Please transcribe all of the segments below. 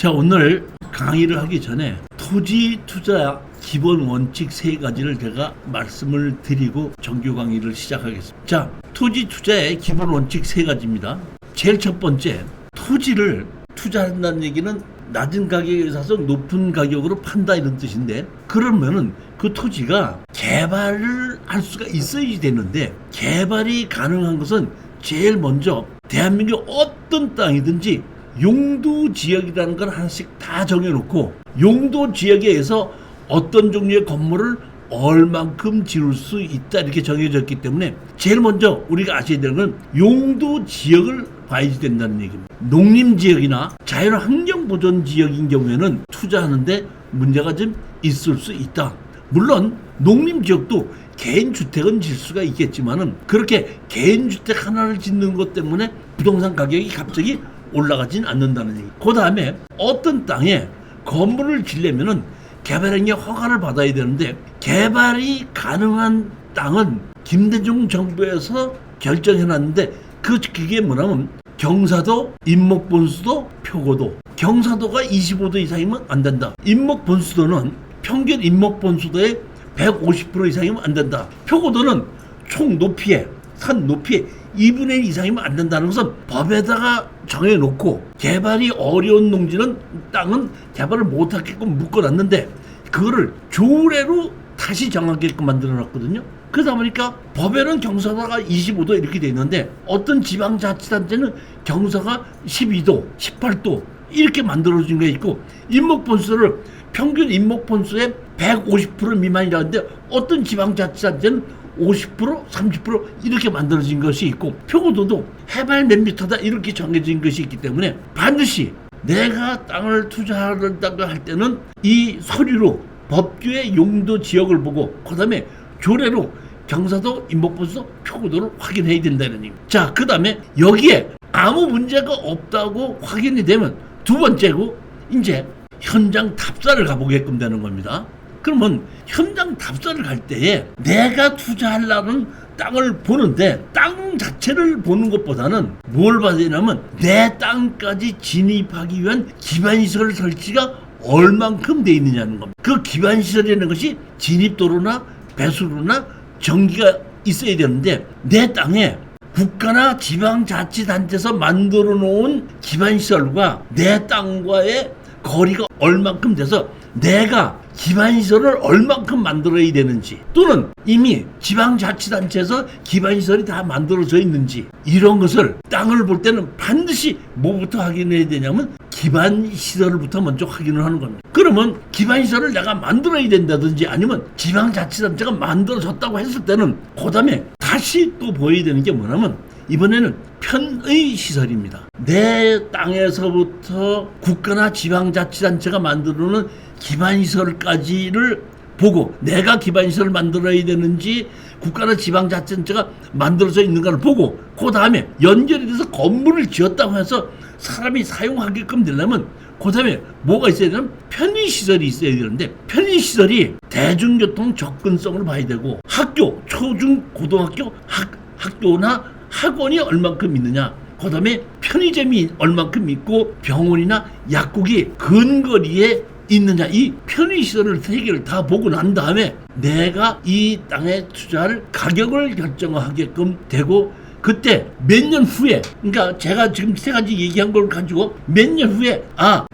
자, 오늘 강의를 하기 전에 토지 투자 기본 원칙 3가지를 제가 말씀을 드리고 정규 강의를 시작하겠습니다. 자, 토지 투자의 기본 원칙 3가지입니다. 제일 첫 번째, 토지를 투자한다는 얘기는 낮은 가격에 사서 높은 가격으로 판다 이런 뜻인데, 그러면은 그 토지가 개발을 할 수가 있어야 되는데, 개발이 가능한 것은 제일 먼저 대한민국 어떤 땅이든지 용도 지역이라는 걸 하나씩 다 정해놓고, 용도 지역에 의해서 어떤 종류의 건물을 얼만큼 지을 수 있다 이렇게 정해져 있기 때문에 제일 먼저 우리가 아셔야 되는 건 용도 지역을 봐야지 된다는 얘기입니다. 농림지역이나 자연환경보전지역인 경우에는 투자하는데 문제가 좀 있을 수 있다. 물론 농림지역도 개인주택은 질 수가 있겠지만은 그렇게 개인주택 하나를 짓는 것 때문에 부동산 가격이 갑자기 올라가진 않는다는 얘기. 그 다음에 어떤 땅에 건물을 지려면은 개발행위 허가를 받아야 되는데, 개발이 가능한 땅은 김대중 정부에서 결정해놨는데, 그게 뭐냐면 경사도, 임목본수도, 표고도. 경사도가 25도 이상이면 안 된다. 임목본수도는 평균 임목본수도의 150% 이상이면 안 된다. 표고도는 총 높이에, 산 높이에 2분의 1 이상이면 안 된다는 것은 법에다가 정해놓고, 개발이 어려운 농지는 땅은 개발을 못하게끔 묶어놨는데 그거를 조례로 다시 정하게끔 만들어놨거든요. 그러다 보니까 법에는 경사도가 25도 이렇게 돼 있는데 어떤 지방자치단체는 경사가 12도, 18도 이렇게 만들어진 게 있고, 임목본수를 평균 임목본수의 150% 미만이라는데 어떤 지방자치단체는 50%, 30% 이렇게 만들어진 것이 있고, 표고도도 해발 몇 미터다 이렇게 정해진 것이 있기 때문에 반드시 내가 땅을 투자한다고 할 때는 이 서류로 법규의 용도 지역을 보고, 그 다음에 조례로 경사도, 임목본수, 표고도를 확인해야 된다는 얘기입니다. 자, 그 다음에 여기에 아무 문제가 없다고 확인이 되면 두 번째고, 이제 현장 답사를 가보게끔 되는 겁니다. 그러면 현장 답사를 갈 때에 내가 투자하려는 땅을 보는데, 땅 자체를 보는 것보다는 뭘 봐야 되냐면 내 땅까지 진입하기 위한 기반시설 설치가 얼만큼 돼 있느냐는 겁니다. 그 기반시설이라는 것이 진입도로나 배수로나 전기가 있어야 되는데, 내 땅에 국가나 지방자치단체에서 만들어 놓은 기반시설과 내 땅과의 거리가 얼만큼 돼서 내가 기반시설을 얼만큼 만들어야 되는지, 또는 이미 지방자치단체에서 기반시설이 다 만들어져 있는지, 이런 것을 땅을 볼 때는 반드시 뭐부터 확인해야 되냐면 기반시설부터 먼저 확인을 하는 겁니다. 그러면 기반시설을 내가 만들어야 된다든지 아니면 지방자치단체가 만들어졌다고 했을 때는 그 다음에 다시 또 보여야 되는 게 뭐냐면 이번에는 편의시설입니다. 내 땅에서부터 국가나 지방자치단체가 만들어놓은 기반시설까지를 보고, 내가 기반시설을 만들어야 되는지 국가나 지방자치단체가 만들어져 있는가를 보고, 그 다음에 연결이 돼서 건물을 지었다고 해서 사람이 사용하게끔 되려면 그 다음에 뭐가 있어야 되냐면 편의시설이 있어야 되는데, 편의시설이 대중교통 접근성을 봐야 되고, 학교, 초중 고등학교 학교나 학원이 얼만큼 있느냐, 그 다음에 편의점이 얼만큼 있고 병원이나 약국이 근거리에 있느냐, 이 편의시설을 3개를 다 보고 난 다음에 내가 이 땅에 투자할 가격을 결정하게끔 되고, 그때 몇 년 후에, 그러니까 제가 지금 3가지 얘기한 걸 가지고 몇 년 후에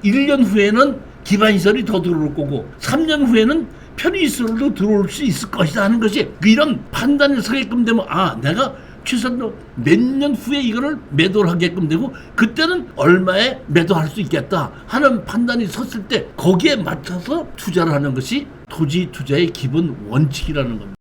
1년 후에는 기반시설이 더 들어올 거고 3년 후에는 편의시설도 들어올 수 있을 것이다 하는 것이, 이런 판단을 서게끔 되면 내가 최소한 몇 년 후에 이거를 매도를 하게끔 되고 그때는 얼마에 매도할 수 있겠다 하는 판단이 섰을 때 거기에 맞춰서 투자를 하는 것이 토지 투자의 기본 원칙이라는 겁니다.